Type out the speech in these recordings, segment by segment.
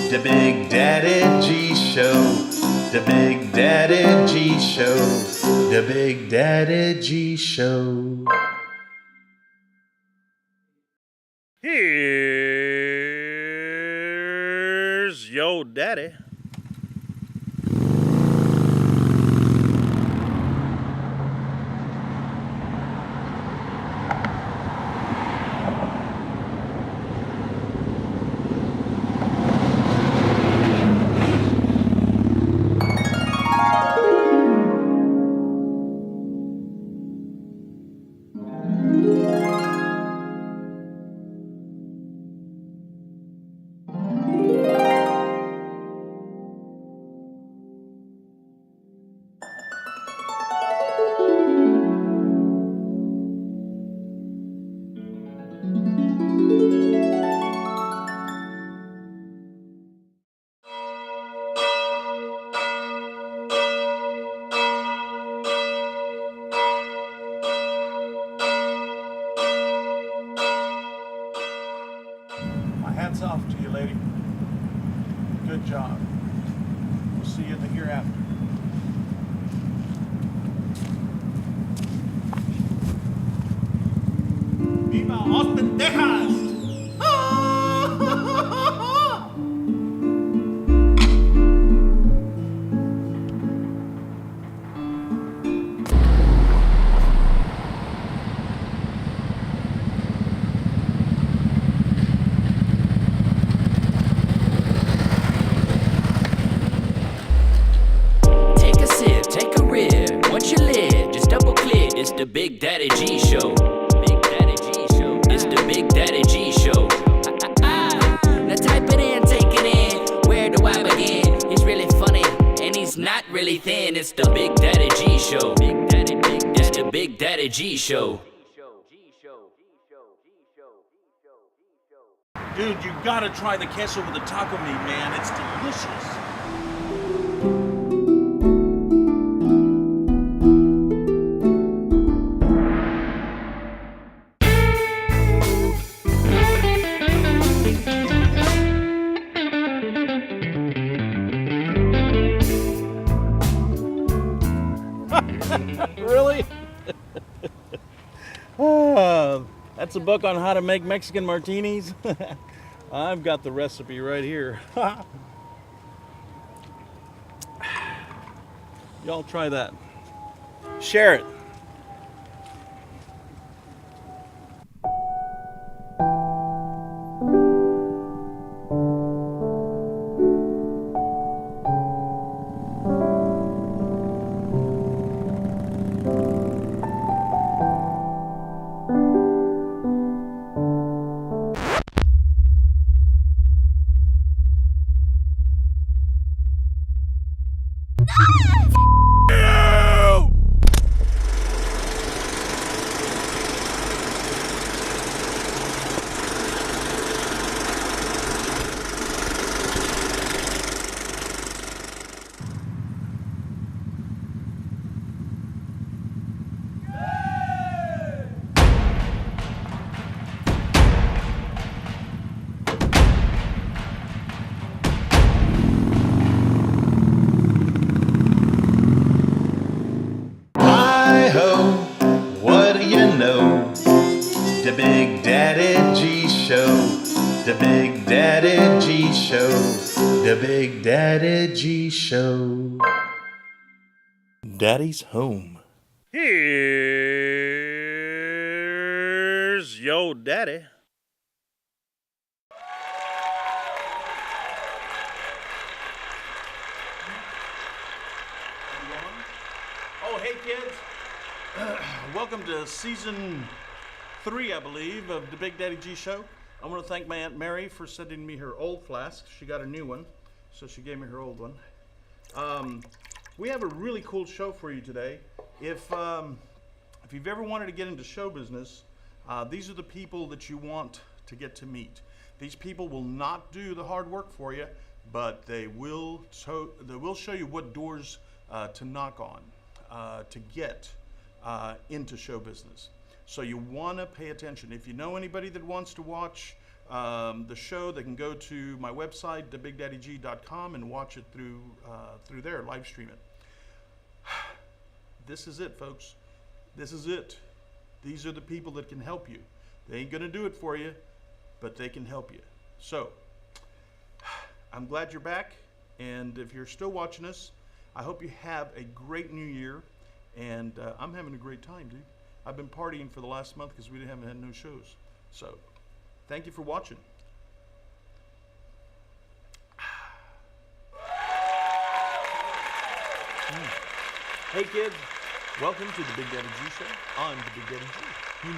The Big Daddy G Show. The Big Daddy G Show. The Big Daddy G Show. Here's Yo Daddy. My hat's off to you, lady. Good job. We'll see you in the hereafter. Viva Austin, Texas! It's the Big Daddy G Show. Big Daddy G Show. It's the Big Daddy G Show. Now type it in, take it in. Where do I begin? He's really funny and he's not really thin. It's the Big Daddy G Show. Big Daddy, Big Daddy. It's the Big Daddy G Show. Dude, you gotta try the queso with the taco meat, man. It's delicious. Really? That's a book on how to make Mexican martinis. I've got the recipe right here. Y'all try that. Share it. The Big Daddy G Show. The Big Daddy G Show. The Big Daddy G Show. Daddy's home. Here's Yo Daddy. Oh, hey kids. Welcome to season 3, I believe, of the Big Daddy G Show. I want to thank my Aunt Mary for sending me her old flask. She got a new one, so she gave me her old one. We have a really cool show for you today. If you've ever wanted to get into show business, these are the people that you want to get to meet. These people will not do the hard work for you, but they will show you what doors to knock on to get into show business. So you want to pay attention. If you know anybody that wants to watch the show, they can go to my website, thebigdaddyg.com, and watch it through there, live stream it. This is it, folks. This is it. These are the people that can help you. They ain't gonna do it for you, but they can help you. So, I'm glad you're back, and if you're still watching us, I hope you have a great new year, and I'm having a great time, dude. I've been partying for the last month because we haven't had no shows. So, thank you for watching. Hey kids, welcome to the Big Daddy G Show. I'm the Big Daddy G.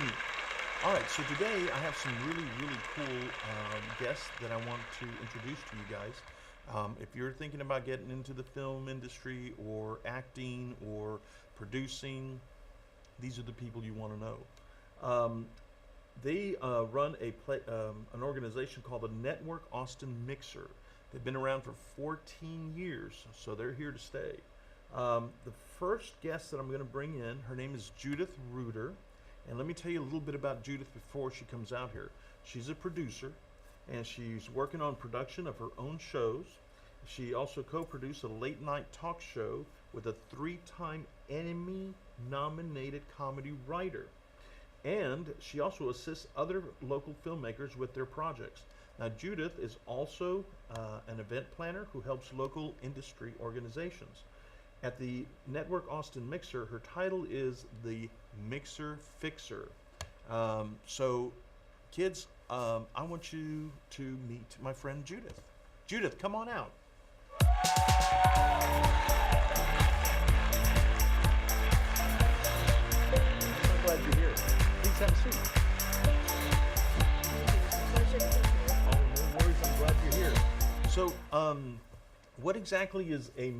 All right, so today I have some really cool guests that I want to introduce to you guys. If you're thinking about getting into the film industry or acting or producing, these are the people you want to know. They run an organization called the Network Austin Mixer. They've been around for 14 years, so they're here to stay. The first guest that I'm going to bring in, her name is Judith Reuter. And let me tell you a little bit about Judith before she comes out here. She's a producer, and she's working on production of her own shows. She also co-produced a late-night talk show with a 3-time Emmy-nominated comedy writer. And she also assists other local filmmakers with their projects. Now, Judith is also an event planner who helps local industry organizations. At the Network Austin Mixer, her title is the Mixer Fixer. So, kids, I want you to meet my friend Judith. Judith, come on out. I'm so glad you're here. Please have a seat. Oh, no worries. I'm glad you're here. So, what exactly is the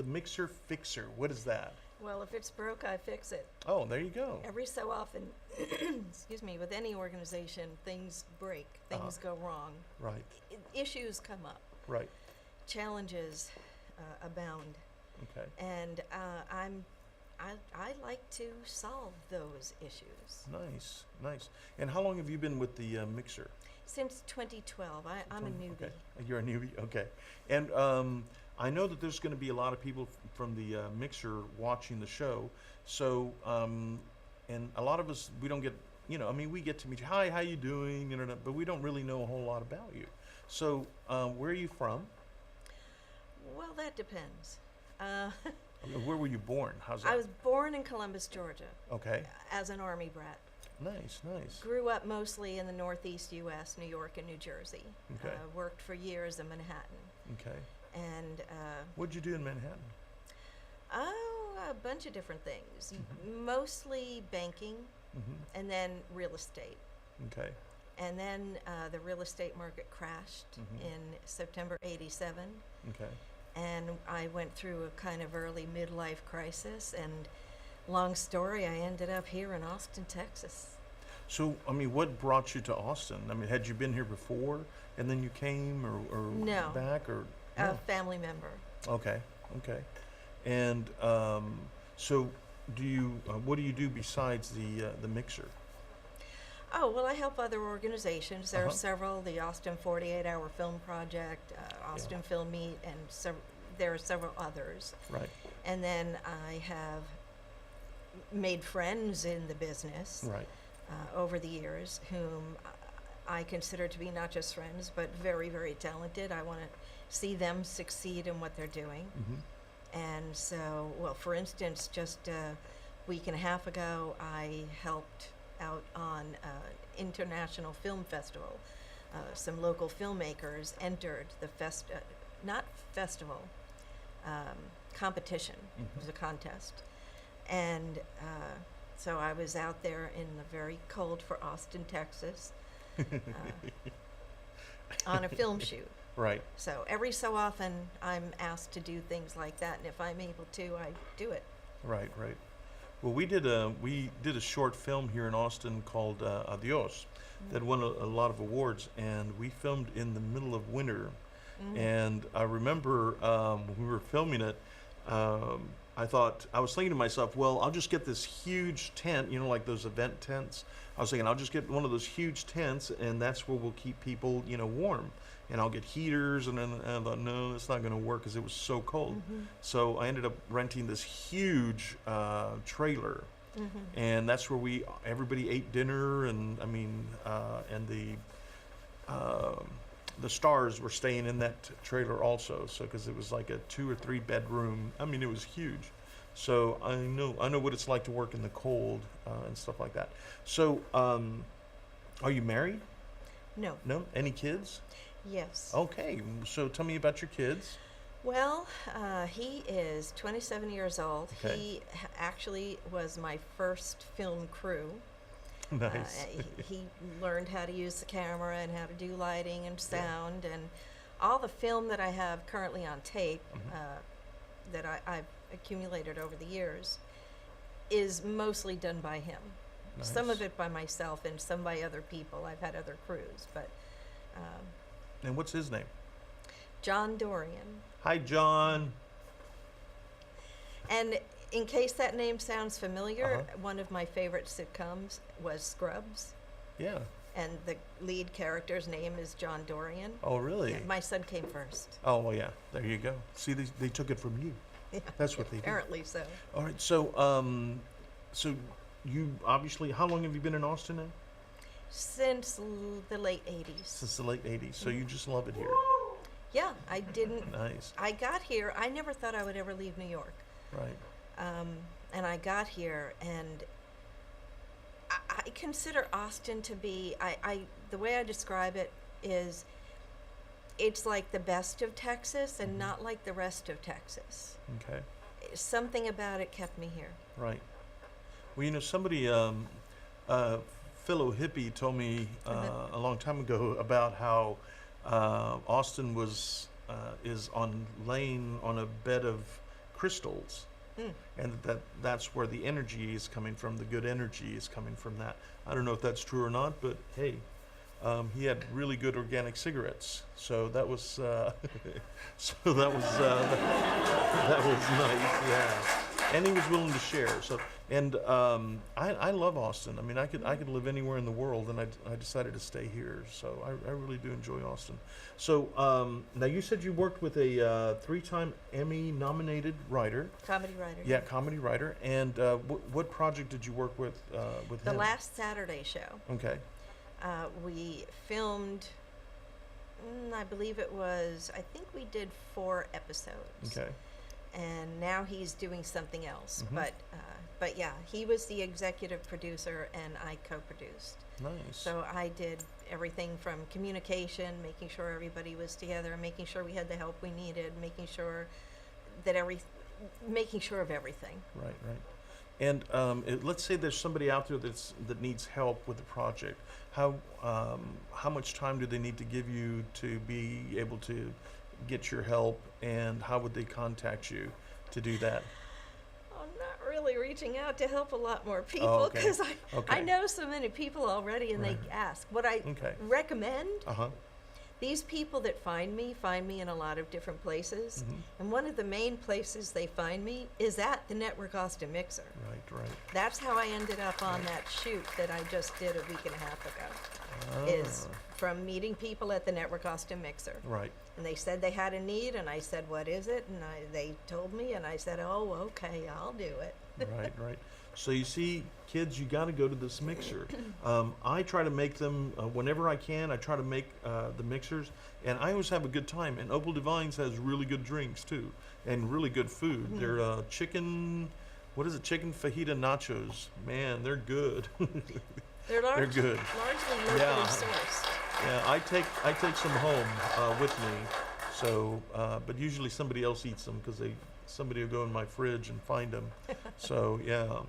Mixer Fixer? What is that? Well, if it's broke, I fix it. Oh, there you go. Every so often, excuse me, with any organization, things break, things go wrong. Right. Issues come up. Right. Challenges abound. Okay. And I like to solve those issues. Nice. And how long have you been with the Mixer? Since 2012. I'm a newbie. Okay. You're a newbie? Okay. And I know that there's going to be a lot of people from the Mixer watching the show. So, and a lot of us, we don't get, we get to meet you. Hi, how you doing? But we don't really know a whole lot about you. So, where are you from? Well, that depends. Where were you born? How's that? I was born in Columbus, Georgia. Okay. As an Army brat. Nice. Grew up mostly in the Northeast U.S., New York and New Jersey. Okay. Worked for years in Manhattan. Okay. And what'd you do in Manhattan? Oh, a bunch of different things. Mostly banking, and then real estate. Okay. And then the real estate market crashed in September '87. Okay. And I went through a kind of early midlife crisis, and long story, I ended up here in Austin, Texas. So, what brought you to Austin? Had you been here before, and then you came, or No. back, or A no? family member. Okay. And so, what do you do besides the Mixer? Oh, well, I help other organizations. There are several, the Austin 48-Hour Film Project, Austin Film Meet, and there are several others. Right. And then I have made friends in the business Right. Over the years, whom I consider to be not just friends, but very, very talented. I want to see them succeed in what they're doing. And so, well, for instance, just a week and a half ago, I helped out on International Film Festival. Some local filmmakers entered the competition. It was a contest. And so I was out there in the very cold for Austin, Texas, on a film shoot. Right. So every so often I'm asked to do things like that, and if I'm able to, I do it. Right. Well, we did a short film here in Austin called Adios that won a lot of awards, and we filmed in the middle of winter. And I remember when we were filming it, I thought, I was thinking to myself, well, I'll just get this huge tent, you know, like those event tents. I was thinking, I'll just get one of those huge tents, and that's where we'll keep people, you know, warm. And I'll get heaters, and then I thought, no, it's not going to work because it was so cold. So I ended up renting this huge trailer, and that's where everybody ate dinner, and I mean, and the stars were staying in that trailer also. So because it was like a 2 or 3 bedroom, I mean, it was huge. So I know what it's like to work in the cold and stuff like that. So, are you married? No. No? Any kids? Yes. Okay, so tell me about your kids. Well, he is 27 years old. Okay. He actually was my first film crew. Nice. He learned how to use the camera and how to do lighting and sound, and all the film that I have currently on tape that I've accumulated over the years is mostly done by him. Some Nice. of it by myself and some by other people. I've had other crews, but And what's his name? John Dorian. Hi, John. And in case that name sounds familiar, Uh-huh. one of my favorite sitcoms was Scrubs, Yeah. and the lead character's name is John Dorian. Oh, really? My son came first. Oh, well, yeah. There you go. See, they took it from you. Yeah, That's what they did. apparently so. All right. So, so you obviously, how long have you been in Austin now? Since the late 80s. Since the late '80s. So you just love it here. Yeah, I didn't. Nice. I got here, I never thought I would ever leave New York. Right. And I got here, and I consider Austin to be, the way I describe it is, it's like the best of Texas and not like the rest of Texas. Okay. Something about it kept me here. Right. Well, you know, somebody, fellow hippie, told me a long time ago about how Austin is laying on a bed of crystals, and that's where the energy is coming from. The good energy is coming from that. I don't know if that's true or not, but hey, he had really good organic cigarettes, so that was that was nice. Yeah. And he was willing to share. So, and I love Austin. I mean, I could live anywhere in the world, and I decided to stay here. So I really do enjoy Austin. So now you said you worked with a 3-time Emmy-nominated writer. Comedy writer. Yeah, comedy writer. And what project did you work with The him? last Saturday show, Okay. we filmed, I believe I think we did 4 episodes. Okay. And now he's doing something else. Mhm. But yeah, he was the executive producer and I co-produced. Nice. So I did everything from communication, making sure everybody was together, making sure we had the help we needed, making sure of everything. Right, right. And let's say there's somebody out there that needs help with the project. How much time do they need to give you to be able to get your help, and how would they contact you to do that? I'm not really reaching out to help a lot more people okay. because I Okay. know so many people already, and Right. they ask. What I Okay. recommend, Uh-huh. these people that find me in a lot of different places, Mhm. and one of the main places they find me is at the Network Austin Mixer. Right, right. That's how I ended up on that shoot that I just did a week and a half ago. Is from meeting people at the Network Austin Mixer. Right. And they said they had a need, and I said, what is it? And they told me, and I said, oh, okay, I'll do it. Right, right. So you see, kids, you got to go to this mixer. I try to make them whenever I can. I try to make the mixers, and I always have a good time. And Opal Divines has really good drinks too, and really good food. They're chicken. What is it? Chicken fajita nachos. Man, they're good. They're good. largely locally Yeah. sourced. Yeah, I take some home with me. So, but usually somebody else eats them because somebody will go in my fridge and find them. So yeah,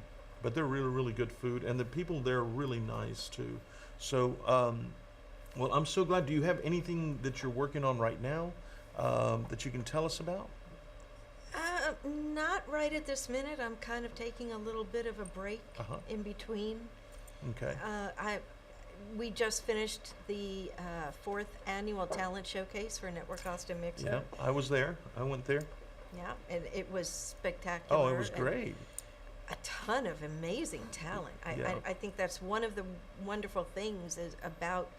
but they're really, really good food, and the people there are really nice too. So, well, I'm so glad. Do you have anything that you're working on right now that you can tell us about? Not right at this minute. I'm kind of taking a little bit of a break Uh-huh. in between. Okay. We just finished the 4th annual talent showcase for Network Austin Mixer. Yeah, I was there. I went there. Yeah, and it was spectacular. Oh, it was and great. a ton of amazing talent. Yeah. I think that's one of the wonderful things is about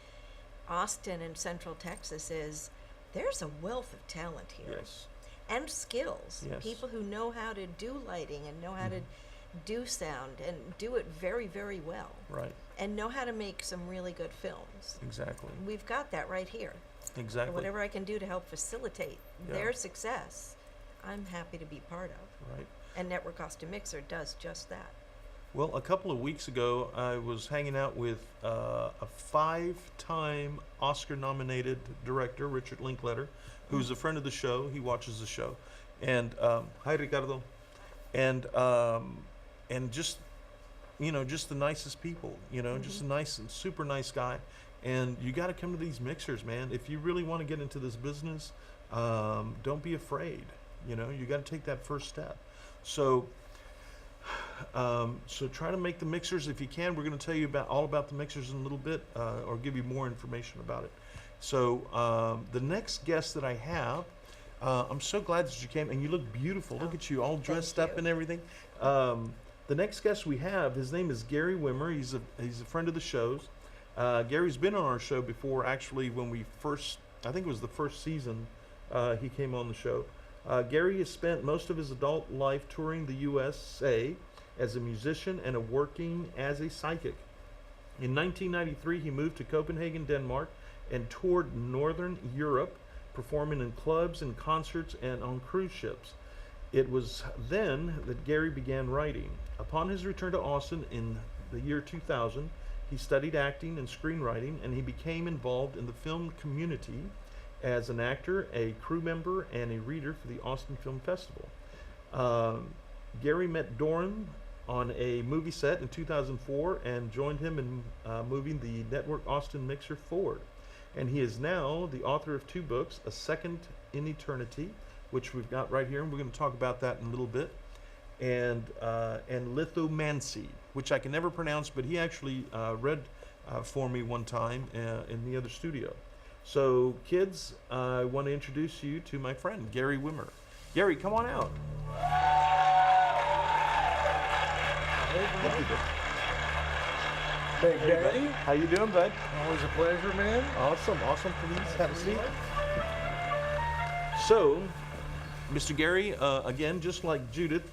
Austin and Central Texas is there's a wealth of talent here. Yes. And skills. Yes. People who know how to do lighting and know how to do sound and do it very, very well. Right. And know how to make some really good films. Exactly. We've got that right here. So Exactly. whatever I can do to help facilitate Yeah. their success, I'm happy to be part of. Right. And Network Austin Mixer does just that. Well, a couple of weeks ago, I was hanging out with a 5-time Oscar-nominated director, Richard Linklater, who's a friend of the show. He watches the show, and hi, Ricardo, and just just the nicest people. Just a nice and super nice guy. And you got to come to these mixers, man. If you really want to get into this business, don't be afraid. You got to take that first step. So try to make the mixers if you can. We're going to tell you all about the mixers in a little bit, or give you more information about it. So the next guest that I have, I'm so glad that you came, and you look beautiful. Look at you, all dressed up you. and everything. The next guest we have, his name is Gary Wimmer. He's a friend of the show's. Gary's been on our show before, actually, when we first, I think it was the first season, he came on the show. Gary has spent most of his adult life touring the USA as a musician and working as a psychic. In 1993, he moved to Copenhagen, Denmark, and toured Northern Europe, performing in clubs and concerts and on cruise ships. It was then that Gary began writing. Upon his return to Austin in the year 2000, he studied acting and screenwriting, and he became involved in the film community as an actor, a crew member, and a reader for the Austin Film Festival. Gary met Doran on a movie set in 2004 and joined him in moving the Network Austin Mixer forward. And he is now the author of 2 books, A Second in Eternity, which we've got right here, and we're going to talk about that in a little bit, and Lithomancy, which I can never pronounce, but he actually read for me one time in the other studio. So, kids, I want to introduce you to my friend, Gary Wimmer. Gary, come on out. Big Daddy, How you doing, bud? always a pleasure, man. Awesome. Please have a seat. So, Mr. Gary, again, just like Judith,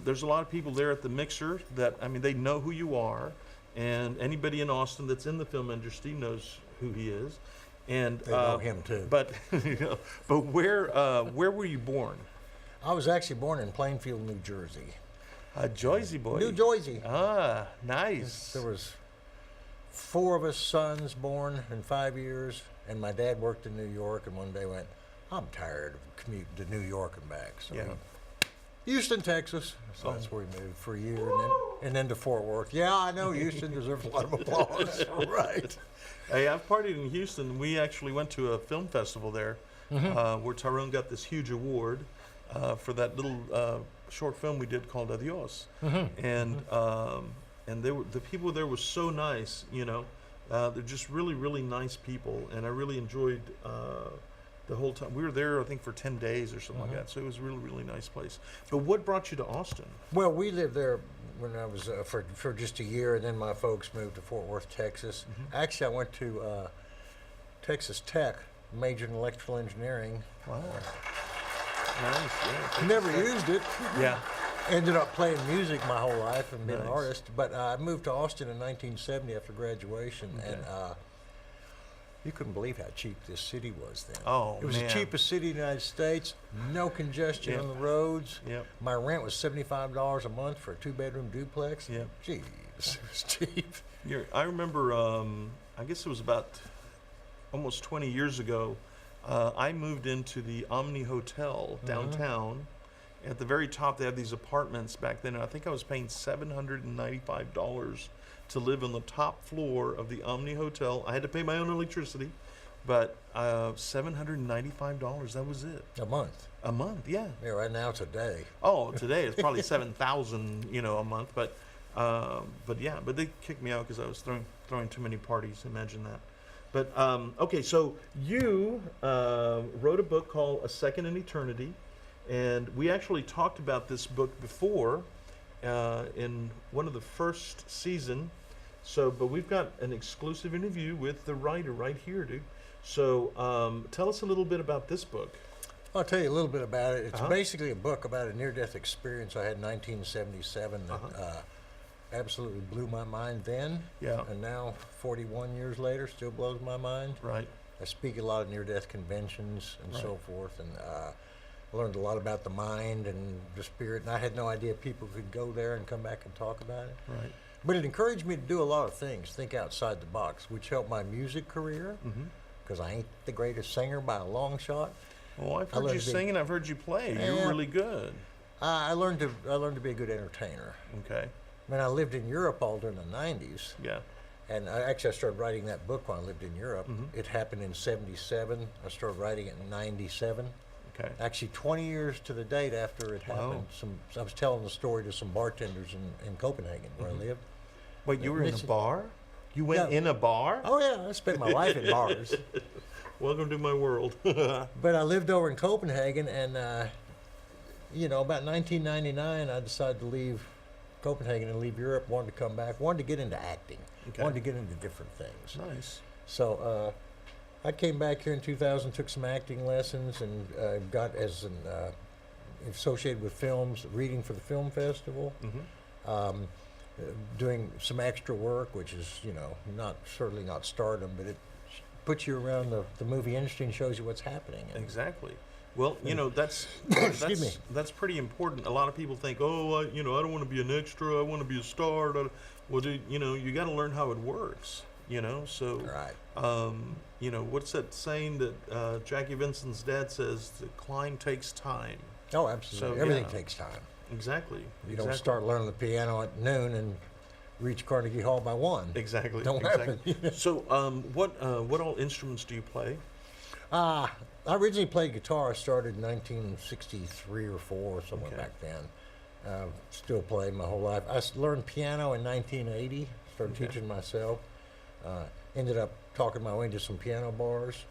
there's a lot of people there at the mixer that, they know who you are, and anybody in Austin that's in the film industry knows who he is. And They know him too. But but where were you born? I was actually born in Plainfield, New Jersey. Jersey boy. New Jersey. Ah, nice. There was 4 of us sons born in 5 years, and my dad worked in New York, and one day went, I'm tired of commuting to New York and back. So Yeah. Houston, Texas. So that's where we moved for a year, and then to Fort Worth. Yeah, I know Houston deserves a lot of applause. Right. Hey, I've partied in Houston. We actually went to a film festival there, where Tyrone got this huge award for that little short film we did called Adios. And the people there were so nice. They're just really, really nice people, and I really enjoyed the whole time. We were there, I think, for 10 days or something like that. So it was a really, really nice place. But what brought you to Austin? Well, we lived there when I was for just a year, and then my folks moved to Fort Worth, Texas. Actually, I went to Texas Tech, majored in electrical engineering. Wow. Nice. Yeah. Never used it. Yeah. Ended up playing music my whole life and being Nice. an artist. But I moved to Austin in 1970 after graduation, and you couldn't believe how cheap this city was then. Oh, it was man. the cheapest city in the United States. No congestion Yep. on the roads. Yep. My rent was $75 a month for a 2-bedroom duplex. Yep. Jeez, it was cheap. I remember, I guess it was about almost 20 years ago, I moved into the Omni Hotel downtown. At the very top, they had these apartments back then, and I think I was paying $795 to live on the top floor of the Omni Hotel. I had to pay my own electricity, but $795, that was it. A month. A month, yeah. Yeah, right now it's a day. Oh, today it's probably 7,000, a month. But they kicked me out because I was throwing too many parties. Imagine that. But okay, so you wrote a book called A Second in Eternity, And we actually talked about this book before in one of the first season. So, but we've got an exclusive interview with the writer right here, dude. So, tell us a little bit about this book. I'll tell you a little bit about it. It's basically a book about a near-death experience I had in 1977 that absolutely blew my mind then. Yeah. And now, 41 years later, still blows my mind. Right. I speak at a lot of near-death conventions and so forth, and I learned a lot about the mind and the spirit, and I had no idea people could go there and come back and talk about it. Right. But it encouraged me to do a lot of things, think outside the box, which helped my music career, because I ain't the greatest singer by a long shot. Well, I've I heard learned you to be- sing and I've heard you play. You're Yeah. really good. I learned to be a good entertainer. Okay. I mean, I lived in Europe all during the 90s, Yeah. and I started writing that book when I lived in Europe. It happened in 77. I started writing it in 97. Okay. Actually, 20 years to the date after it happened. I was telling the story to some bartenders in Copenhagen, where I lived. Wait, you were in a Listen- bar? You went in a bar? Oh, yeah, I spent my life in bars. Welcome to my world. But I lived over in Copenhagen, and, about 1999, I decided to leave Copenhagen and leave Europe, wanted to come back, wanted to get into acting, Okay. wanted to get into different things. Nice. So I came back here in 2000, took some acting lessons, and got associated with films, reading for the film festival, doing some extra work, which is certainly not stardom, but it puts you around the movie industry and shows you what's happening. And Exactly. Well, that's Excuse me. that's pretty important. A lot of people think, oh, I don't want to be an extra. I want to be a star. Well, dude, you got to learn how it works. So Right. what's that saying that Jackie Vincent's dad says? The climb takes time. Oh, absolutely. So, Everything yeah. takes time. Exactly. You don't start learning the piano at noon and reach Carnegie Hall by 1. Exactly. Don't exactly. happen. So, what all instruments do you play? I originally played guitar. I started in 1963 or 4 or somewhere Okay. back then. Still play my whole life. I learned piano in 1980. Started Okay. teaching myself. Ended up talking my way into some piano bars.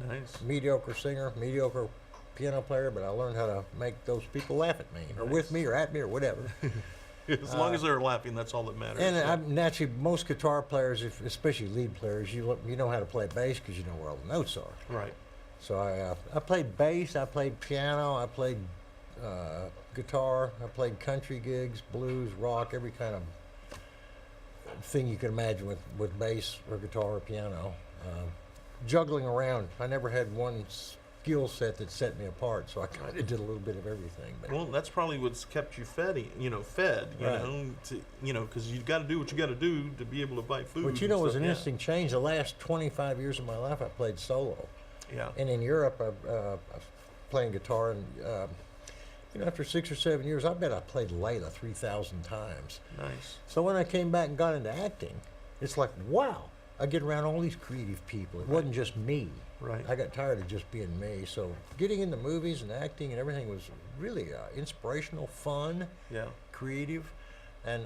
Nice. Mediocre singer, mediocre piano player, but I learned how to make those people laugh at me, or with me, or at me, or whatever. As long as they're laughing, that's all that matters. And Yeah. naturally, most guitar players, especially lead players, you know how to play bass because you know where all the notes are. Right. So I played bass, I played piano, I played guitar, I played country gigs, blues, rock, every kind of thing you could imagine with bass or guitar or piano. Juggling around, I never had one skill set that set me apart, so I kind of did a little bit of everything. But Well, that's probably what's kept you fed. Right. Because you got to do what you got to do to be able to buy food. But and it was stuff. an Yeah. interesting change. The last 25 years of my life, I played solo. Yeah. And in Europe, I was playing guitar, and after 6 or 7 years, I bet I played Layla 3,000 times. Nice. So when I came back and got into acting, it's like, wow, I get around all these creative people. It wasn't just me. Right. I got tired of just being me. So getting into movies and acting and everything was really inspirational, fun, Yeah. creative. And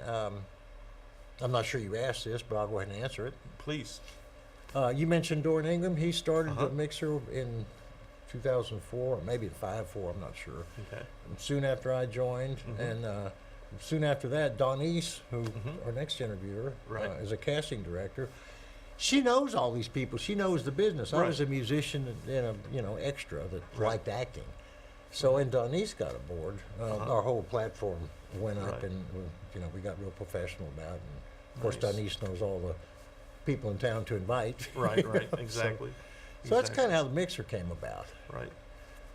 I'm not sure you asked this, but I'll go ahead and answer it. Please. You mentioned Doran Ingram. He started Uh-huh. the mixer in 2004, or maybe 5/4, I'm not sure. Okay. And soon after I joined, and soon after that, Donise, who our next interviewer, Right. is a casting director. She knows all these people. She knows the business. I Right. was a musician and a extra that liked acting. So when Donise got aboard, our whole platform went up, Right. and we got real professional about it. And of course, Nice. Donise knows all the people in town to invite. Right. Right. Exactly. So that's kind of how the mixer came about, Right.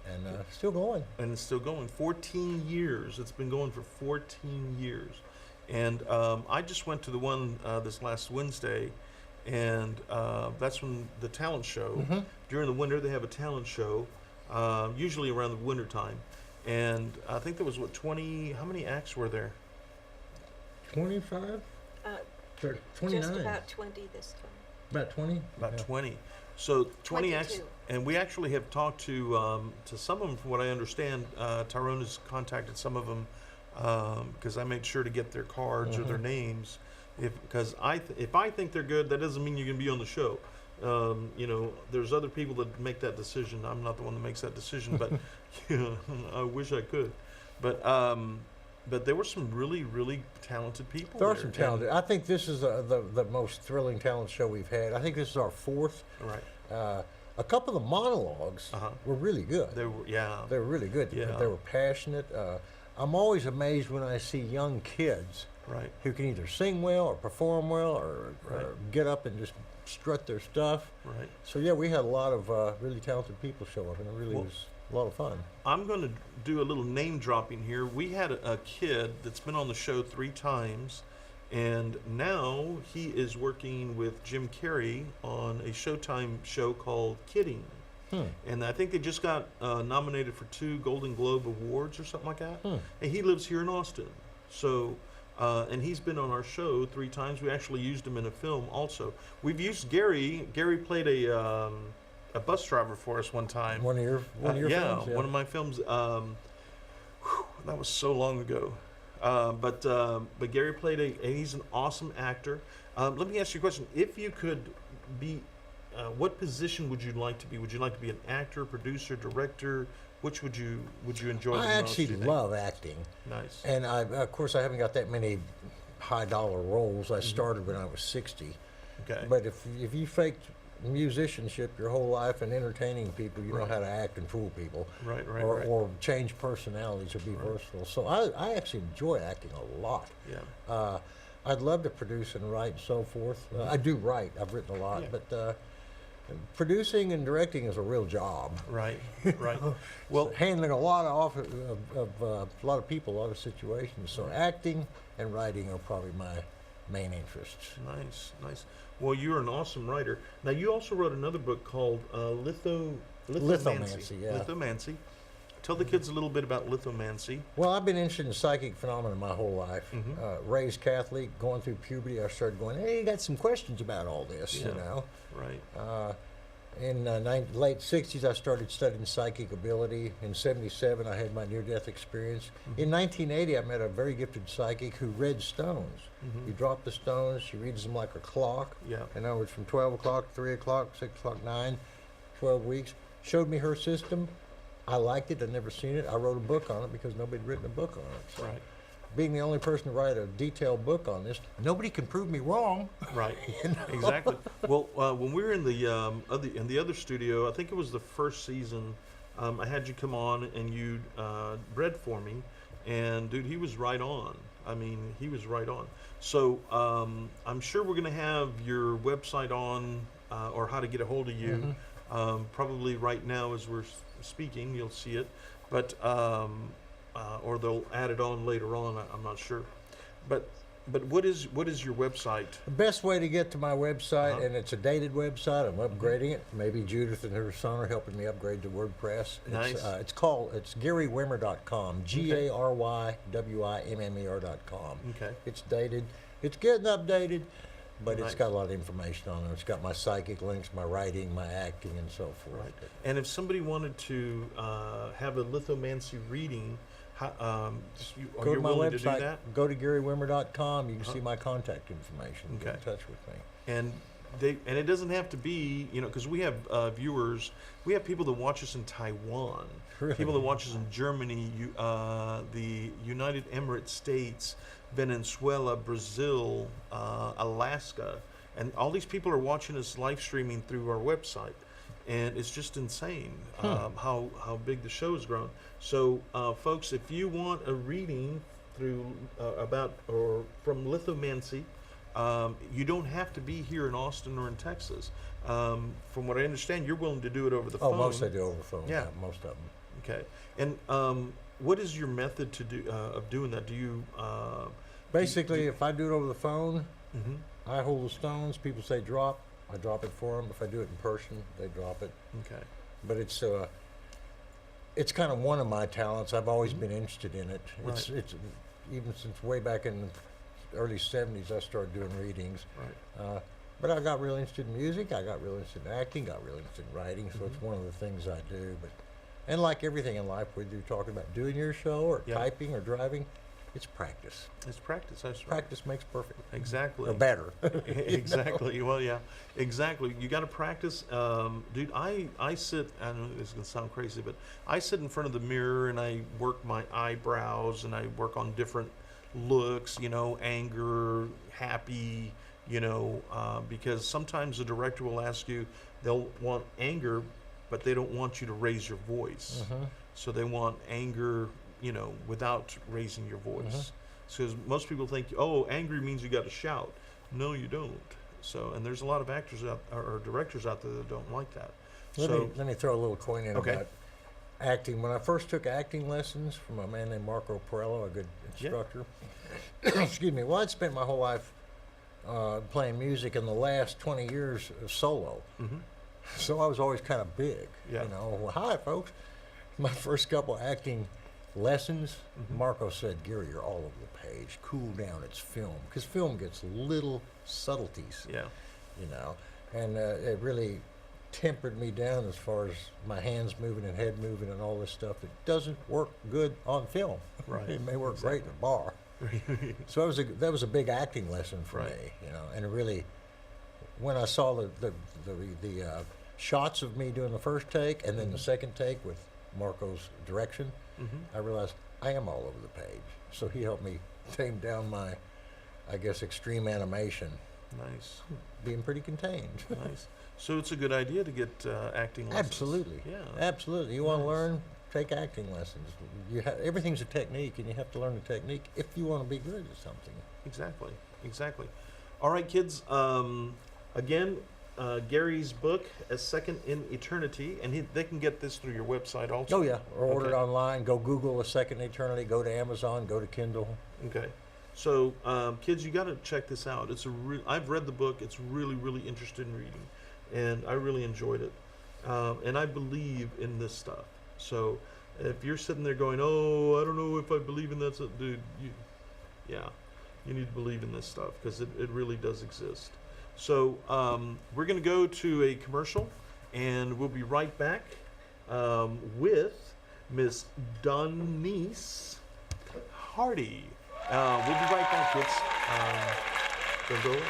and still going. And it's still going. 14 years. It's been going for 14 years. And I just went to the one this last Wednesday, and that's when the talent show. During the winter, they have a talent show, usually around the winter time. And I think there was, how many acts were there? 25? Uh, 29. Just about 20 this time. About 20? About Yeah. 20. So 20 acts. 22. And we actually have talked to some of them, from what I understand. Tyrone has contacted some of them because I made sure to get their cards or their names. If I think they're good, that doesn't mean you can be on the show. You know, there's other people that make that decision. I'm not the one that makes that decision, but you know, I wish I could. But there were some really, really talented people. There are there. some talented. I think this is the most thrilling talent show we've had. I think this is our fourth. Right. A couple of the monologues were really good. They were, yeah. They were really good. Yeah. They were passionate. I'm always amazed when I see young kids Right. who can either sing well or perform well or get up and just strut their stuff. Right. So yeah, we had a lot of really talented people show up, and it really was a lot of fun. I'm going to do a little name dropping here. We had a kid that's been on the show 3 times, and now he is working with Jim Carrey on a Showtime show called Kidding. And I think they just got nominated for 2 Golden Globe Awards or something like that. And he lives here in Austin. So, and he's been on our show 3 times. We actually used him in a film also. We've used Gary. Gary played a bus driver for us one time. One of your films? Yeah, one of my films. That was so long ago. But Gary played and he's an awesome actor. Let me ask you a question. If you could be, what position would you like to be? Would you like to be an actor, producer, director? Which would you enjoy the most? I actually do you think? love acting. Nice. And of course, I haven't got that many high dollar roles. I started when I was 60. Okay. But if you faked musicianship your whole life and entertaining people, you know how to act and fool people. Right. Or change personalities or be versatile. So I actually enjoy acting a lot. Yeah. I'd love to produce and write and so forth. I do write. I've written a lot, Yeah. but producing and directing is a real job. Right. Right. Well, Well, handling a lot of a lot of people, a lot of situations. So acting and writing are probably my main interests. nice. Well, you're an awesome writer. Now, you also wrote another book called Lithomancy. Yeah. Lithomancy. Tell the kids a little bit about lithomancy. Well, I've been interested in psychic phenomena my whole life. Mm-hmm. Raised Catholic, going through puberty, I started going, hey, you got some questions about all this, you know. Right. In late 60s, I started studying psychic ability. In 77, I had my near-death experience. In 1980, I met a very gifted psychic who read stones. You drop the stones, she reads them like a clock. Yeah. In other words, from 12 o'clock, 3 o'clock, 6 o'clock, 9, 12 weeks. Showed me her system. I liked it. I'd never seen it. I wrote a book on it because nobody had written a book on it. So Right. being the only person to write a detailed book on this, nobody can prove me wrong. Right. Exactly. Well, when we were in the other studio, I think it was the first season. I had you come on and you read for me, and dude, he was right on. I mean, he was right on. So I'm sure we're going to have your website on, or how to get a hold of you. Probably right now as we're speaking, you'll see it, but or they'll add it on later on. I'm not sure, but what is your website? The best way to get to my website, and it's a dated website, I'm upgrading it. Maybe Judith and her son are helping me upgrade to WordPress. Nice. It's GaryWimmer.com, GaryWimmer.com. Okay. It's dated. It's getting updated, but Nice. it's got a lot of information on it. It's got my psychic links, my writing, my acting, and so forth. Right. And if somebody wanted to have a lithomancy reading, are Go you to my willing to do website, that? go to GaryWimmer.com. You can see my contact information. Get in Okay. touch with me. And it doesn't have to be, because we have viewers, we have people that watch us in Taiwan, Really? people that watch us in Germany, the United Emirates States, Venezuela, Brazil, Alaska, and all these people are watching us live streaming through our website, and it's just insane how big the show has grown. So, folks, if you want a reading through from lithomancy. You don't have to be here in Austin or in Texas. From what I understand, you're willing to do it over the phone. Oh, most I do over the phone. Yeah. Most of them. Okay. And what is your method to do of doing that? Do you Basically, if I do it over the phone, Mhm. I hold the stones. People say drop. I drop it for them. If I do it in person, they drop it. Okay. But it's kind of one of my talents. I've always been interested in it. It's even since way back in the early 70s, I started doing readings. Right. But I got real interested in music. I got real interested in acting. Got real interested in writing. So it's one of the things I do. And like everything in life, whether you're talking about doing your show or Yeah. typing or driving, It's practice. It's practice. That's right. Practice makes perfect. Exactly. Or better. Exactly. Well, yeah, exactly. You got to practice, dude. I sit. I know this is gonna sound crazy, but I sit in front of the mirror and I work my eyebrows and I work on different looks. You know, anger, happy. You know, because sometimes the director will ask you, they'll want anger, but they don't want you to raise your voice. So they want anger, you know, without raising your voice. Because most people think, oh, angry means you got to shout. No, you don't. So, and there's a lot of actors out, or directors out there that don't like that. Let me throw a little coin in Okay. about acting. When I first took acting lessons from a man named Marco Perello, a good instructor, excuse me, well, I'd spent my whole life playing music, in the last 20 years solo. So I was always kind of big. Yeah. You know, well, hi, folks. My first couple acting lessons, Marco said, Gary, you're all over the page. Cool down, it's film. Because film gets little subtleties, Yeah. you know. And it really tempered me down as far as my hands moving and head moving and all this stuff. It doesn't work good on film. Right. It may work great in a bar. So that was a big acting lesson for Right. me, you know. And it really, when I saw the shots of me doing the first take and then the second take with Marco's direction, I realized I am all over the page. So he helped me tame down my, I guess, extreme animation, Nice. being pretty contained. Nice. So it's a good idea to get acting lessons. Absolutely. Yeah. Absolutely. You want to Nice. learn, take acting lessons. Everything's a technique, and you have to learn the technique if you want to be good at something. Exactly. Exactly. All right, kids. Again, Gary's book, A Second in Eternity, and they can get this through your website also. Oh, yeah. Or order it Okay. online. Go Google A Second Eternity. Go to Amazon. Go to Kindle. Okay. So, kids, you got to check this out. I've read the book. It's really, really interesting reading, and I really enjoyed it. And I believe in this stuff. So, if you're sitting there going, "Oh, I don't know if I believe in that," dude, you need to believe in this stuff because it really does exist. So, we're going to go to a commercial, and we'll be right back with Miss Donnice Hardy. We'll be right back, kids. Don't go away.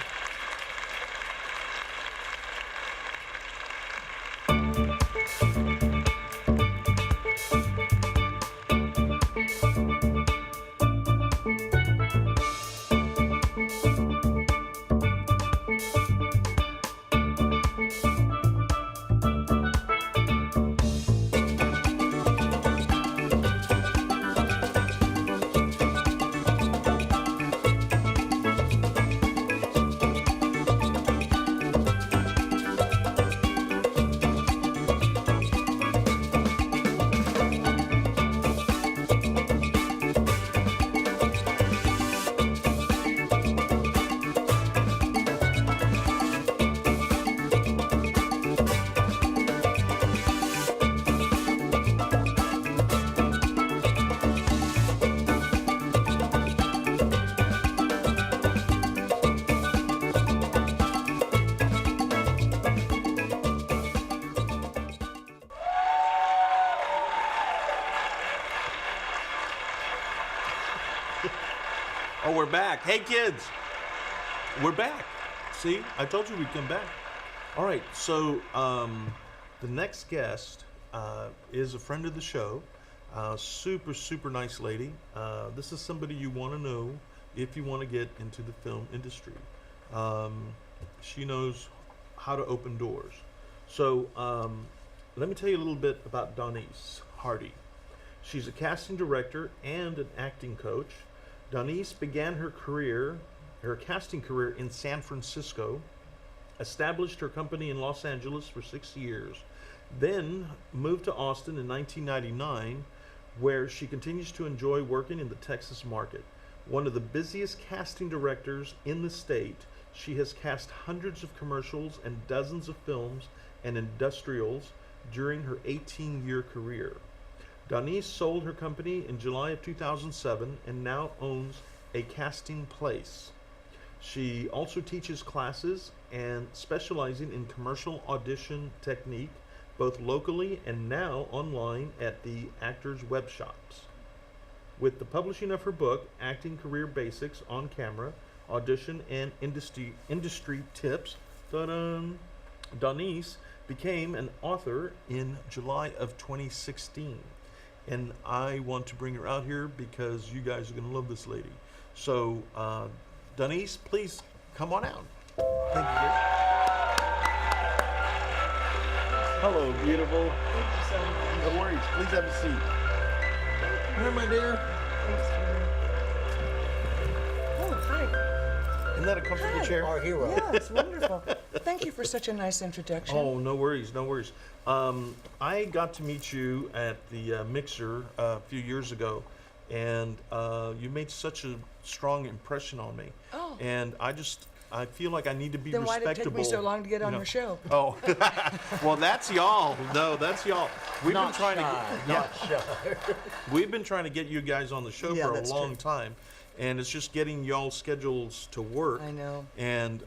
Oh, we're back. Hey, kids. We're back. See, I told you we'd come back. All right, so the next guest is a friend of the show. Super, super nice lady. This is somebody you want to know if you want to get into the film industry. She knows how to open doors. So let me tell you a little bit about Donnice Hardy. She's a casting director and an acting coach. Donnice began her casting career in San Francisco, established her company in Los Angeles for 6 years, then moved to Austin in 1999, where she continues to enjoy working in the Texas market. One of the busiest casting directors in the state, she has cast hundreds of commercials and dozens of films and industrials during her 18-year career. Donnice sold her company in July of 2007 and now owns a casting place. She also teaches classes and specializing in commercial audition technique, both locally and now online at the Actors Web Shops. with the publishing of her book, Acting Career Basics on Camera, Audition and Industry Tips. Ta-da! Donise became an author in July of 2016. And I want to bring her out here because you guys are going to love this lady. So, Donise, please come on out. Thank you, dear. Hello, beautiful. Thank you so much. No worries. Please have a seat. Here, my dear. Oh, hi. Isn't that a comfortable chair? Our hero. Yeah, it's wonderful. Thank you for such a nice introduction. Oh, no worries, no worries. I got to meet you at the Mixer a few years ago, and you made such a strong impression on me. Oh. And I feel like I need to be Then why respectable. did it take me so long to get on you know. your show? Oh, well, that's y'all. No, that's y'all. We've Not been trying shy, to, not shy. we've been trying to get you guys on the show Yeah, for a that's long true. time, and it's just getting y'all schedules to work. I know. And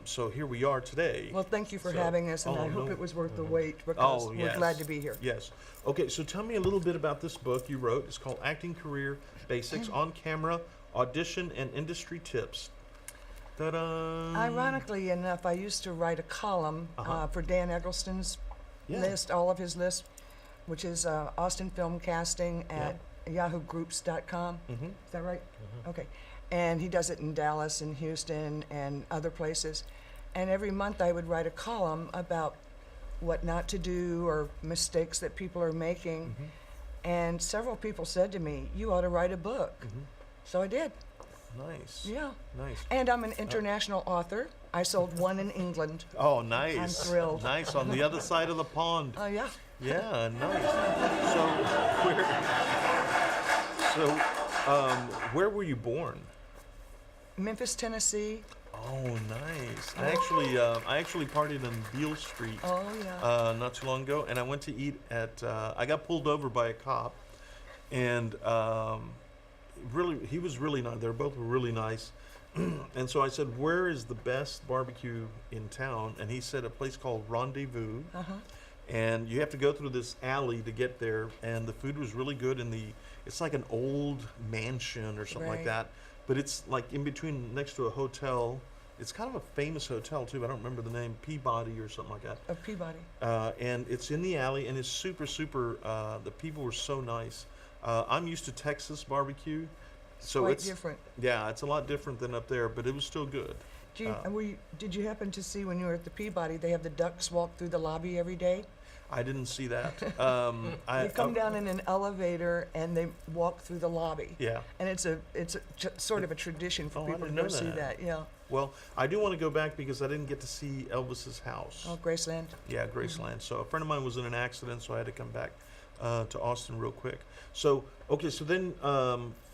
so here we are today. Well, thank you for So- having us, and oh, I hope no. it was worth the wait because Oh, we're yes. glad to be here. Yes. Okay, so tell me a little bit about this book you wrote. It's called Acting Career Basics on Camera, Audition and Industry Tips. Ta-da! Ironically enough, I used to write a column for Dan Eggleston's Yeah. list, all of his lists, which is Austin Film Casting at yahoogroups.com. Mhm. Is that right? Okay. And he does it in Dallas and Houston and other places. And every month I would write a column about what not to do or mistakes that people are making. And several people said to me, "You ought to write a book." So I did. Nice. Yeah. Nice. And I'm an international author. I sold one in England. Oh, nice. I'm thrilled. Nice, on the other side of the pond. Oh, yeah. Yeah, nice. Where were you born? Memphis, Tennessee. Oh, nice. I actually partied on Beale Street Oh, yeah. not too long ago, and I went to eat at. I got pulled over by a cop, and really, he was really nice. They both were really nice, and so I said, "Where is the best barbecue in town?" And he said, "A place called Rendezvous." And you have to go through this alley to get there, and the food was really good. It's like an old mansion or something like Right. that, but it's like in between, next to a hotel. It's kind of a famous hotel too. I don't remember the name, Peabody or something like that. Of Peabody. And it's in the alley, and it's super. The people were so nice. I'm used to Texas barbecue, so Quite it's different. Yeah, it's a lot different than up there, but it was still good. Did you happen to see when you were at the Peabody, they have the ducks walk through the lobby every day? I didn't see that. They come down in an elevator and they walk through the lobby. Yeah. And it's sort of a tradition for Oh, I people to didn't go know see that. that. Yeah. Well, I do want to go back because I didn't get to see Elvis's house. Oh, Graceland. Yeah, Graceland. So a friend of mine was in an accident, so I had to come back to Austin real quick. So okay, so then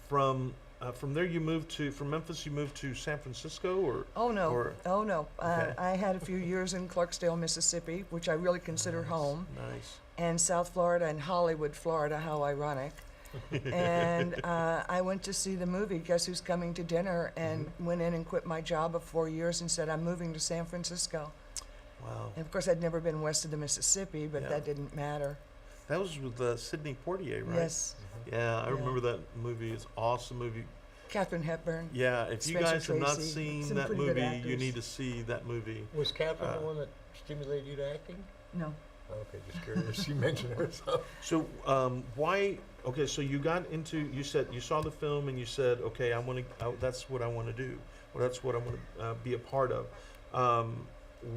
from there you moved from Memphis. You moved to San Francisco, or Oh no, or- oh no. Okay. I had a few years in Clarksdale, Mississippi, which I really consider home, Nice. and South Florida and Hollywood, Florida. How ironic. And I went to see the movie Guess Who's Coming to Dinner, and went in and quit my job of 4 years and said, I'm moving to San Francisco. Wow. And of course, I'd never been west of the Mississippi, but Yeah. that didn't matter. That was with Sidney Poitier, right? Yes, Yeah, I remember that movie. It's an awesome movie. Catherine Hepburn. Yeah, if you Spencer guys have not Tracy, seen some that pretty good movie, you actors. need to see that movie. Was Catherine the one that stimulated you to acting? No. Okay, just curious. You mentioned her. So. So why? Okay, so you got into. You said you saw the film and you said, okay, I want to. That's what I want to do. Or that's what I want to be a part of.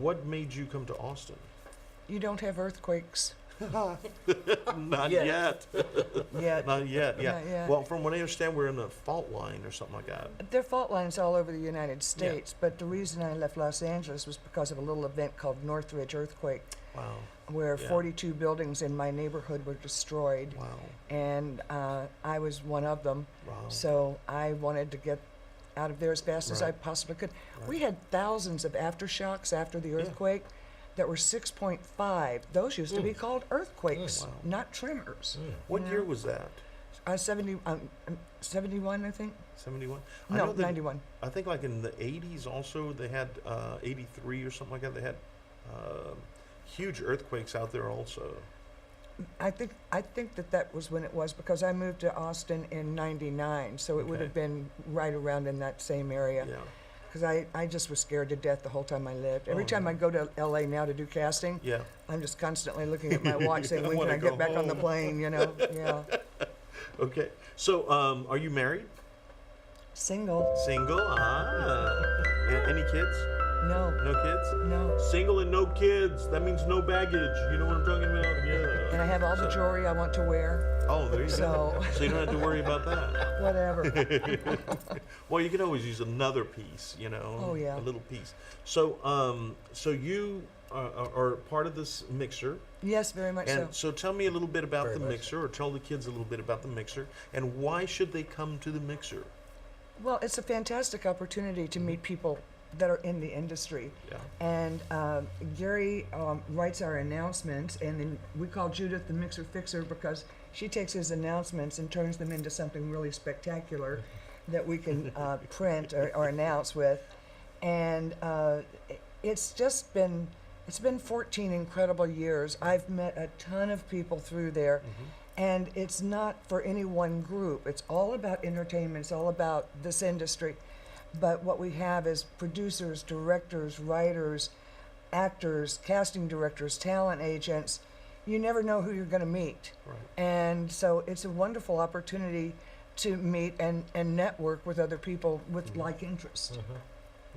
What made you come to Austin? You don't have earthquakes Not Yet. yet. yet. Not yet. Yeah. Not yet. Well, from what I understand, we're in a fault line or something like that. There are fault lines all over the United States, but the reason I left Los Angeles was because of a little event called Northridge earthquake, Wow. where Yeah. 42 buildings in my neighborhood were destroyed, Wow. and I was one of them. Wow. So I wanted to get out of there as fast as I Right. possibly could. Right. We had thousands of aftershocks after the earthquake that were 6.5. Those used to be called earthquakes, Wow. not tremors. What Yeah. year was that? 71, I think. 71. No, 91. I think like in the 80s also they had 83 or something like that. They had huge earthquakes out there also. I think that was when it was, because I moved to Austin in '99, so it would Okay. have been right around in that same area. Yeah. Because I just was scared to death the whole time I lived. Every Oh, time no. I go to LA now to do casting, Yeah. I'm just constantly looking at my watch saying, I when can wanna I get go back on the home." plane, you know? Yeah. Okay. So, are you married? Single? Single? Any kids? No, No kids? no. Single and no kids. That means no baggage. You know what I'm talking about? Yeah. And I have all the jewelry I want to wear, Oh, there you go. So- So you don't have to worry about that. whatever. Well, you can always use another piece, you know. Oh, yeah. A little piece. So, so you are part of this mixer. Yes, very much so. And so tell me a little bit about Very the much mixer, or tell the kids a little bit about the mixer, and why should they come to the mixer? Well, it's a fantastic opportunity to meet people that are in the industry. Yeah. And Gary writes our announcements, and then we call Judith the Mixer Fixer because she takes his announcements and turns them into something really spectacular that we can print or announce with. And it's just been, it's been 14 incredible years. I've met a ton of people through there. And it's not for any one group. It's all about entertainment. It's all about this industry. But what we have is producers, directors, writers, actors, casting directors, talent agents. You never know who you're going to meet. Right. And so it's a wonderful opportunity to meet and network with other people with like interests.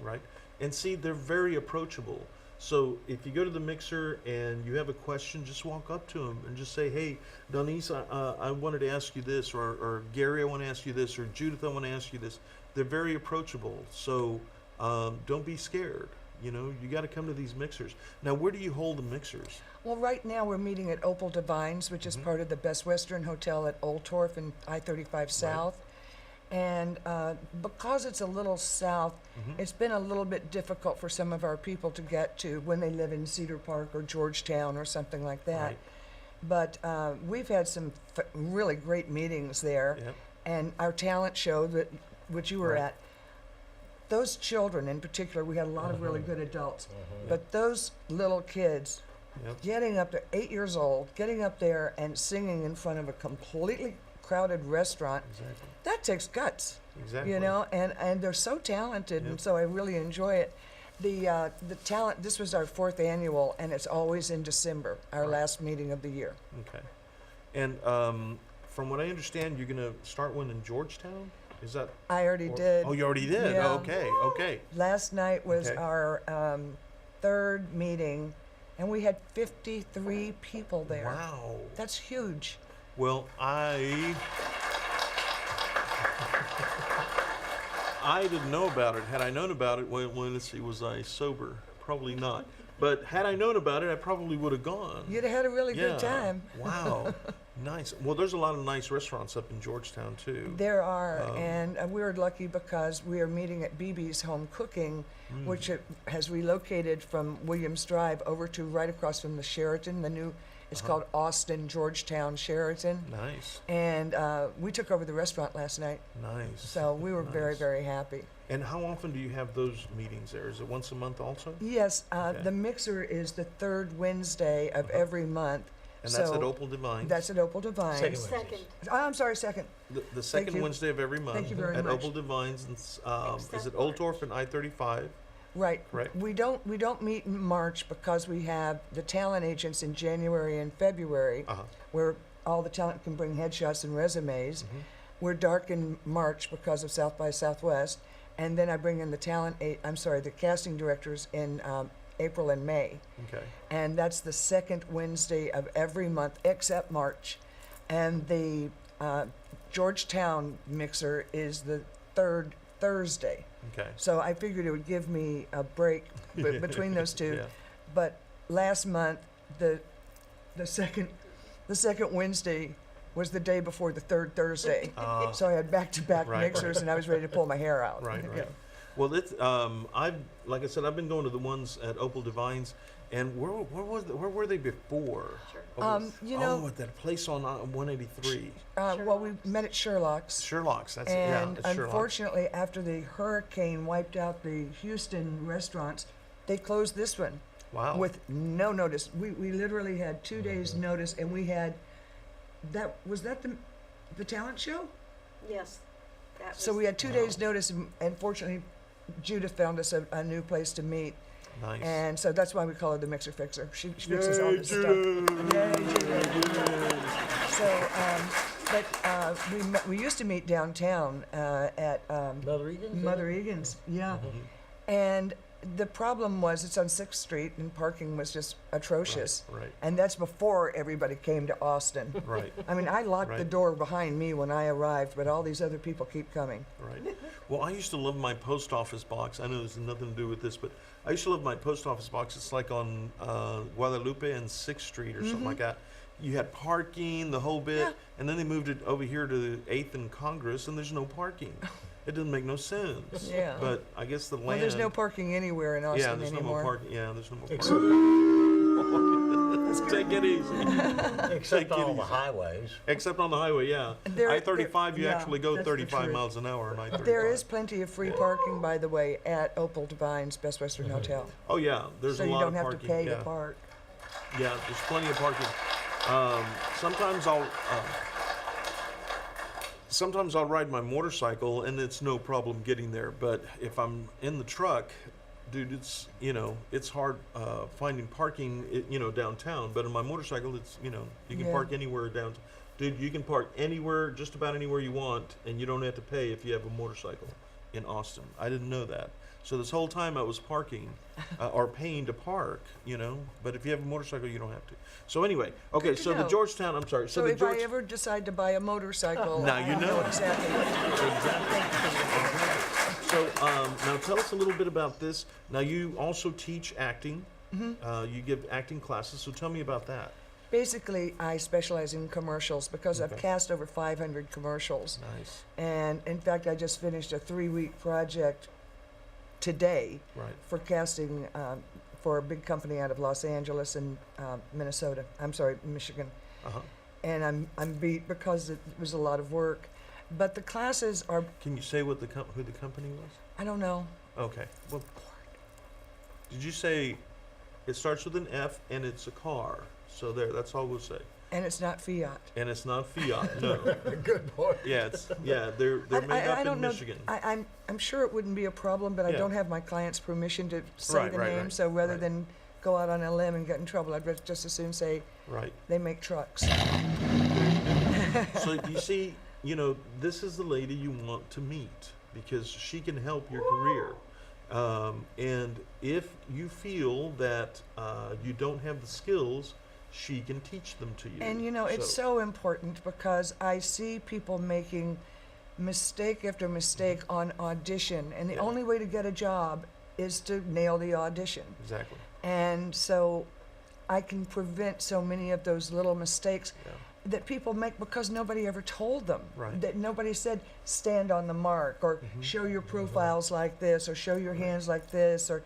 Right? And see, they're very approachable. So if you go to the mixer and you have a question, just walk up to them and just say, "Hey, Denise, I wanted to ask you this," or "Gary, I want to ask you this," or "Judith, I want to ask you this." They're very approachable. So don't be scared. You know, you got to come to these mixers. Now, where do you hold the mixers? Well, right now we're meeting at Opal Divines, which is part of the Best Western Hotel at Old Torf and I-35 South. And because it's a little south, it's been a little bit difficult for some of our people to get to when they live in Cedar Park or Georgetown or something like that. Right. But we've had some really great meetings there. Yep. And our talent show, which you were Right. at, those children in particular, we had a lot of really good adults. But those little kids, Yep. getting up to 8 years old, getting up there and singing in front of a completely crowded restaurant, Exactly. that takes guts. Exactly. You know, and they're so talented, Yep. and so I really enjoy it. The talent, this was our 4th annual, and it's always in December, our last meeting of the year. Okay. And from what I understand, you're going to start one in Georgetown? Is that? I already or- did. Oh, you already did? Yeah. Okay, okay. Last night was Okay. our 3rd meeting, and we had 53 people there. Wow. That's huge. Well, I didn't know about it. Had I known about it, well, let's see, was I sober? Probably not. But had I known about it, I probably would have gone. You'd have had a really Yeah. good time. Wow. Nice. Well, there's a lot of nice restaurants up in Georgetown, too. There are, and we were lucky because we are meeting at BB's Home Cooking, Mm. which has relocated from Williams Drive over to right across from the Sheraton, the new, it's Uh-huh. called Austin Georgetown Sheraton. Nice. And we took over the restaurant last night, Nice. so we were very, Nice. very happy. And how often do you have those meetings there? Is it once a month also? Yes, Okay. the mixer is the 3rd Wednesday of every month. And that's so at Opal Divines? That's at Opal Divines. Second. I'm sorry, second. The second you. Wednesday of every month. Thank you very at much. Opal Divines. And, is it Old Torf and I-35? Right. Correct. We don't meet in March because we have the talent agents in January and February, Uh-huh. where all the talent can bring headshots and resumes. We're dark in March because of South by Southwest, and then I bring in the the casting directors in April and May, Okay. and that's the 2nd Wednesday of every month except March, and the Georgetown mixer is the 3rd Thursday. Okay. So I figured it would give me a break between those two. Yeah. But last month, the second Wednesday was the day before the 3rd Thursday. So I had back-to-back Right, mixers, and I was ready to pull my hair out. Right, Yeah. right. Well, it's like I said, I've been going to the ones at Opal Divines, and where were they before? You know- at that place on 183, Well, we met at Sherlock's. Sherlock's. That's And it's Sherlock's. unfortunately, after the hurricane wiped out the Houston restaurants, they closed this one. Wow. with no notice. We literally had 2 days notice, and we had, was that the talent show? Yes. That So was- we had 2 days notice, and fortunately Judith found us a new place to meet. Nice. And so that's why we call her the Mixer Fixer. She fixes all this stuff. Yay, Judith. So, we used to meet downtown at Mother Egan's? Mother Egan's, yeah. And the problem was it's on 6th Street and parking was just atrocious. Right. And that's before everybody came to Austin. Right. I mean, I locked the Right. door behind me when I arrived, but all these other people keep coming. Right. Well, I used to love my post office box. I know there's nothing to do with this, but I used to love my post office box. It's like on Guadalupe and 6th Street or something like that. You had parking, the whole bit, Yeah. and then they moved it over here to 8th and Congress, and there's no parking. It doesn't make no sense. Yeah. But I guess the land. Well, there's no parking anywhere in Yeah, Austin there's no anymore. more parking. Yeah, there's no more Except, parking. Take it easy. except Take it on all the easy. highways. Except on the highway, yeah. There- I-35, you yeah, actually go that's the 35 truth. miles an hour on I-35. There is plenty of free parking, by the way, at Opal Divine's Best Western Hotel. Oh yeah, there's So a you lot don't of have parking. to pay yeah. to park. Yeah, there's plenty of parking. Sometimes I'll ride my motorcycle and it's no problem getting there. But if I'm in the truck, dude, it's hard finding parking, downtown. But in my motorcycle, you can Yeah. park anywhere downtown. Dude, you can park anywhere, just about anywhere you want, and you don't have to pay if you have a motorcycle in Austin. I didn't know that. So this whole time I was parking or paying to park, but if you have a motorcycle, you don't have to. So anyway, okay, Good to so the know. Georgetown, I'm sorry. So the if I George- ever decide to buy a motorcycle, Now you I know. exactly what to do. Exactly. So now tell us a little bit about this. Now you also teach acting. You give acting classes. So tell me about that. Basically, I specialize in commercials because I've Okay. cast over 500 commercials. Nice. And in fact, I just finished a 3-week project today Right. for casting for a big company out of Los Angeles and Michigan. Uh-huh. And I'm beat because it was a lot of work. But the classes are, Can you say what who the company was? I don't know, Okay. Well, did you say it starts with an F and it's a car? So that's all we'll say. and it's not Fiat. And it's not Fiat. No. Good boy. Yeah, they're made up I don't in know. Michigan. I'm sure it wouldn't be a problem, but I Yeah. don't have my client's permission to say Right, the right, name. right, So rather right. than go out on a limb and get in trouble, I'd just as soon say Right. they make trucks. So you see, this is the lady you want to meet because she can help your career. And if you feel that you don't have the skills, she can teach them to you. And it's so important because I see people making mistake after mistake on audition, and the Yeah. only way to get a job is to nail the audition. Exactly. And so I can prevent so many of those little mistakes Yeah. that people make because nobody ever told them. Right. That nobody said, stand on the mark, or show your profiles like this, or show your hands like this, or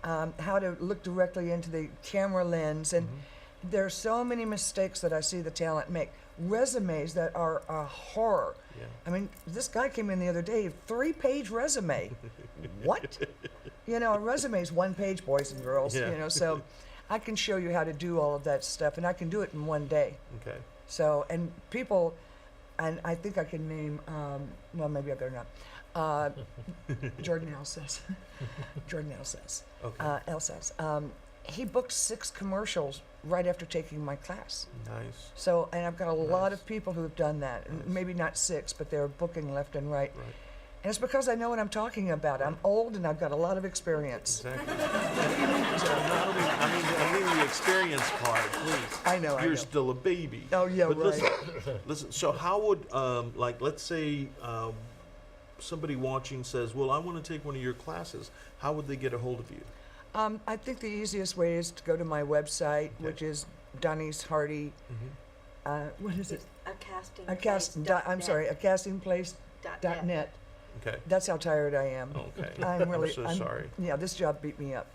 how to look directly into the camera lens. And there are so many mistakes that I see the talent make. Resumes that are a horror. Yeah. I mean, this guy came in the other day, 3-page resume. What? A resume is 1 page, boys and girls. Yeah. So I can show you how to do all of that stuff, and I can do it in 1 day. Okay. So, and people, and I think I can name, well, maybe I better not. Jordan Elsas. Jordan Elsas. Okay. Elsas. He booked 6 commercials right after taking my class. Nice. So, and I've got a lot Nice. of people who have done that. And Nice. maybe not 6, but they're booking left and right. Right. And it's because I know what I'm talking about. I'm old and I've got a lot of experience. Exactly. I mean the experience part, please. I know, I You're know. still a baby. Oh, yeah, But right. listen. So how would, let's say, somebody watching says, "Well, I want to take one of your classes." How would they get a hold of you? I think the easiest way is to go to my website, which is Donnie's Hardy. What is it? A casting. A castingplace.net. .net. Okay. That's how tired I am. Okay. I'm really. I'm so sorry. Yeah, this job beat me up.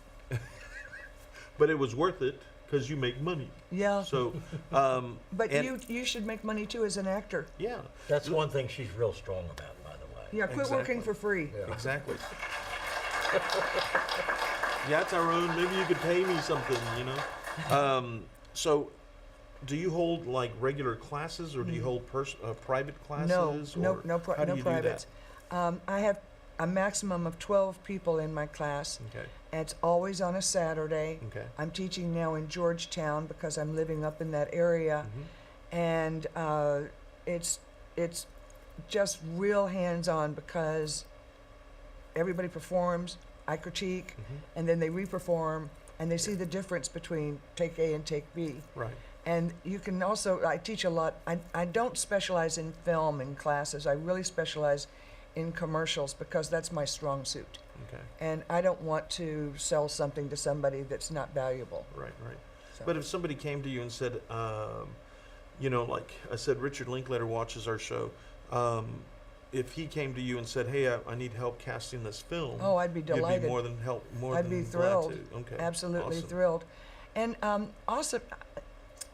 But it was worth it because you make money. Yeah. So, But and- you should make money too as an actor. That's one thing she's real strong about, by the way. Yeah, quit working Exactly. for free. Yeah. Exactly. Yeah, Tyrone, maybe you could pay me something, you know? So, do you hold like regular classes or do you hold private classes? No, or no how do you do that? privates. I have a maximum of 12 people in my class. Okay. And it's always on a Saturday. Okay. I'm teaching now in Georgetown because I'm living up in that area. And it's just real hands-on because everybody performs, I critique, and then they re-perform, and they see the difference between take A and take B. Right. And you can also, I teach a lot, I don't specialize in film in classes, I really specialize in commercials because that's my strong suit. Okay. And I don't want to sell something to somebody that's not valuable. Right, right. So- But if somebody came to you and said, you know, like I said, Richard Linklater watches our show. If he came to you and said, "Hey, I need help casting this film," Oh, I'd be you'd delighted. be more than help, more I'd than be glad thrilled. to. Okay, Absolutely awesome. thrilled. And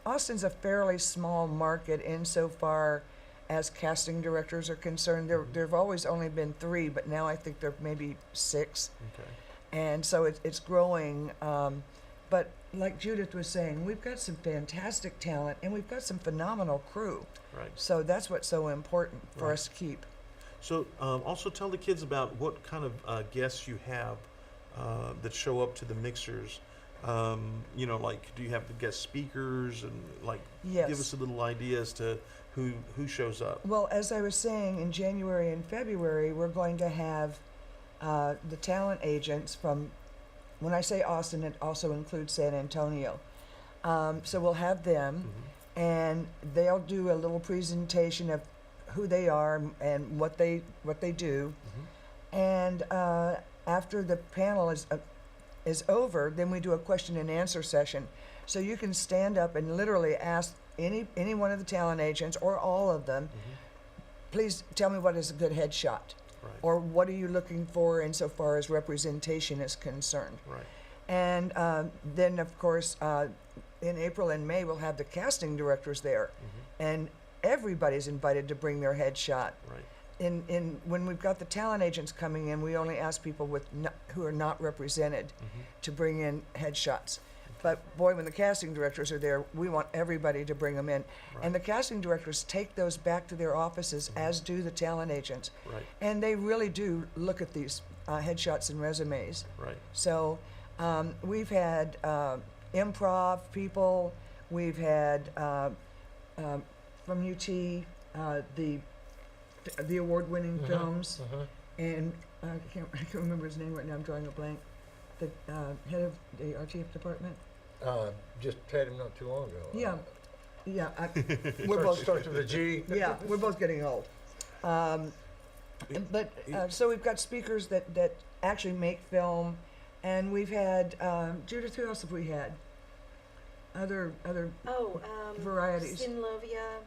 Austin's a fairly small market insofar as casting directors are concerned. There've always only been 3, but now I think there may be 6. Okay. And so it's growing. But like Judith was saying, we've got some fantastic talent and we've got some phenomenal crew. Right. So that's what's so important for Right. us to keep. So also tell the kids about what kind of guests you have that show up to the mixers. You know, like, do you have the guest speakers and like Yes. give us a little idea as to who shows up? Well, as I was saying, in January and February, we're going to have the talent agents from, when I say Austin, it also includes San Antonio. So we'll have them, and they'll do a little presentation of who they are and what they do. And after the panel is over, then we do a question and answer session. So you can stand up and literally ask any one of the talent agents or all of them, please tell me what is a good headshot. Right. Or what are you looking for insofar as representation is concerned? Right. And then, of course, in April and May, we'll have the casting directors there. And everybody's invited to bring their headshot. Right. When we've got the talent agents coming in, we only ask people who are not represented to bring in headshots. But boy, when the casting directors are there, we want everybody to bring them in. Right. And the casting directors take those back to their offices, as do the talent agents. Right. And they really do look at these headshots and resumes. Right. So we've had improv people, we've had from UT the award-winning films, and I can't remember his name right now. I'm drawing a blank. The head of the RTF department. Just had him not too long ago. Yeah, yeah. We're both Starts with a G. yeah, we're both getting old. But so we've got speakers that actually make film, and we've had Judith. Who else have we had? Other varieties. Sinlovia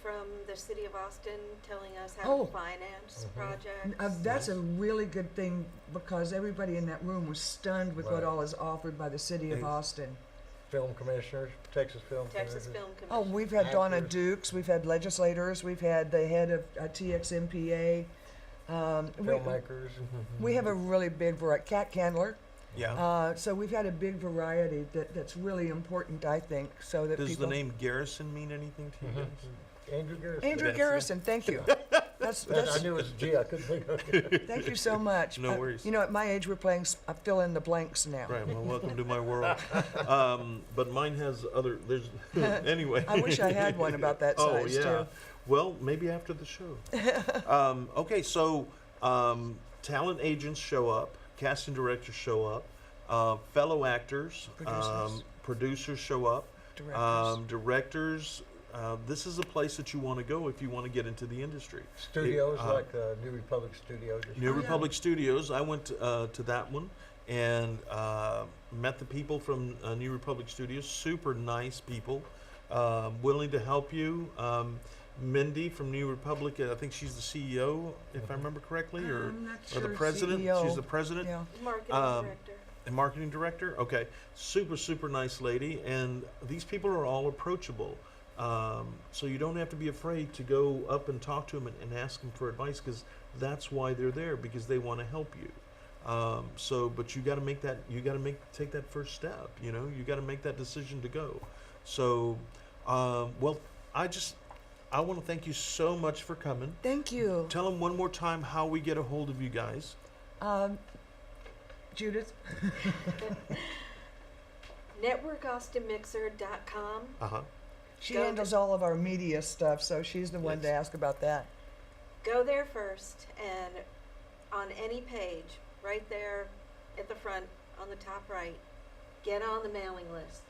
from the city of Austin telling us how Oh. to finance projects. That's a really good thing because everybody in that room was stunned with what Right. all is offered by the city of Austin. Film commissioners, Texas film Texas commissioners. Film Commission. Oh, we've had Donna Actors. Dukes, we've had legislators, we've had the head of TXMPA. Filmmakers. We have a really big variety. Kat Candler. Yeah. So we've had a big variety that's really important, I think, so that Does people. the name Garrison mean anything to you guys? Andrew Garrison. Andrew That's it. Garrison, thank you. That's I knew it was a G. I couldn't think of it. thank you so much. No worries. You know, at my age, we're playing fill in the blanks now. Right. Well, welcome to my world. But mine has other. There's anyway. I wish I had one about that Oh size yeah. too. Well, maybe after the show. Okay, so talent agents show up, casting directors show up, fellow actors, producers show up, directors. This is a place that you want to go if you want to get into the industry. Studios like New Republic Studios. New Republic Studios. I went to that one and met the people from New Republic Studios. Super nice people, willing to help you. Mindy from New Republic, I think she's the CEO, if I remember correctly, or I'm not or the sure, president. CEO. She's the president. Yeah. Marketing director. And marketing director. Okay, super nice lady, and these people are all approachable. So you don't have to be afraid to go up and talk to them and ask them for advice, because that's why they're there, because they want to help you. But you got to make that. You got to take that first step. You know, you got to make that decision to go. So, well, I want to thank you so much for coming. Thank you. Tell them one more time how we get a hold of you guys. Judith? NetworkAustinMixer.com. She Go handles all of our media stuff, so she's the one to ask about that. Go there first, and on any page, right there at the front, on the top right, get on the mailing list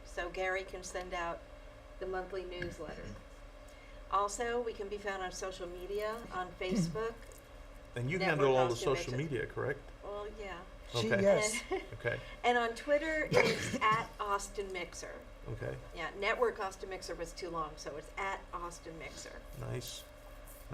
so Gary can send out the monthly newsletter. Also, we can be found on social media, on Facebook. And you Network handle all the Austin social Mixer. media, correct? Well, yeah. She, Okay. yes. Okay. And on Twitter, it's at Austin Mixer. Okay. Yeah, Network Austin Mixer was too long, so it's at Austin Mixer. Nice.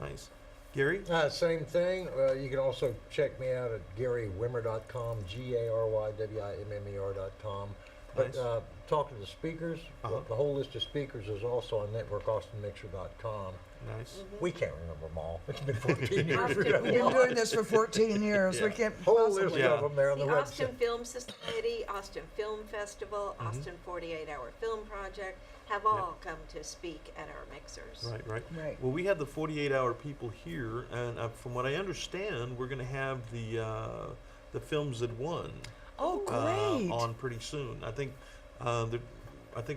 Nice. Gary? Same thing. You can also check me out at GaryWimmer.com, GaryWimmer.com. But Nice. talking to the speakers, the whole list of speakers is also on NetworkAustinMixer.com. Nice. We can't remember them all. It's been 14 years Austin ago. We've been doing this for 14 years. Yeah. We can't Whole list possibly. Yeah. of them there on the, The Austin website. Film Society, Austin Film Festival, Austin 48-Hour Film Project have all come to speak at our mixers. Right, right. Right. Well, we have the 48-hour people here, and from what I understand, we're going to have the films that won Oh, great. on pretty soon. I think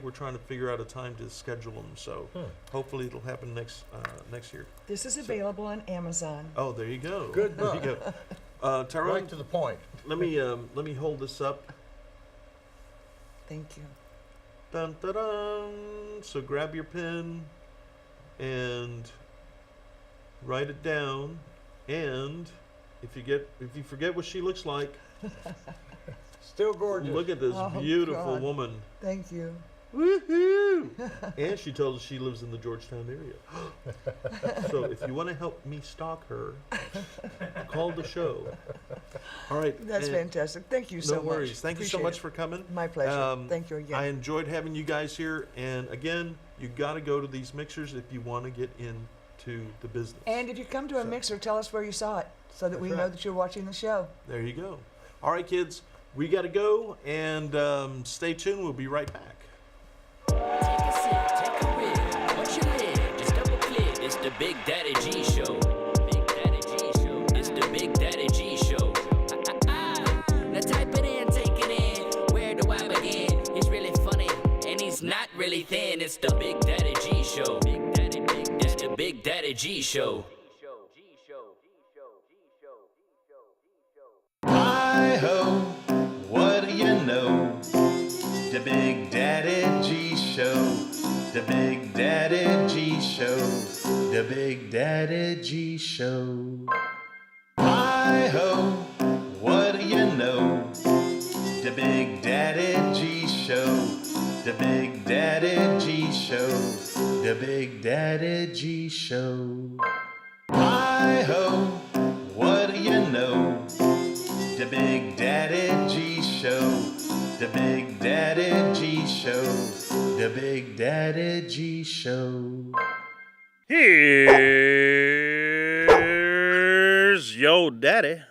we're trying to figure out a time to schedule them. So hopefully it'll happen next year. This is available on Amazon. Oh, there you go. Good There you luck. go. Tyrone, Right to the point. let me hold this up. Thank you. Dun, dun, dun. So grab your pen and write it down. And if you forget what she looks like, Still gorgeous. look at this Oh, beautiful God. woman. Thank you. Woohoo! And she tells us she lives in the Georgetown area. So if you want to help me stalk her, call the show. All right. That's and fantastic. Thank you so No much. worries. Thank you so Appreciate much it. for coming. My pleasure. Thank you again. I enjoyed having you guys here. And again, you got to go to these mixers if you want to get into the business. And if you come to a mixer, tell us where you saw it so that we know right. that you're watching the show. There you go. All right, kids. We got to go. And stay tuned. We'll be right back. Take a sip, take a rip, watch your lid, just double click. It's the Big Daddy G Show. Big Daddy G Show. It's the Big Daddy G Show. Now type it in, take it in. Where do I begin? He's really funny, and he's not really thin. It's the Big Daddy G Show. Big Daddy, it's the Big Daddy G Show. Hi-ho, what do you know? The Big Daddy G Show, the Big Daddy G Show, the Big Daddy G Show. Hi-ho, what do you know? The Big Daddy G Show, the Big Daddy G Show, the Big Daddy G Show. Hi-ho, what do you know? The Big Daddy G Show, the Big Daddy G Show, the Big Daddy G Show. Here's your daddy.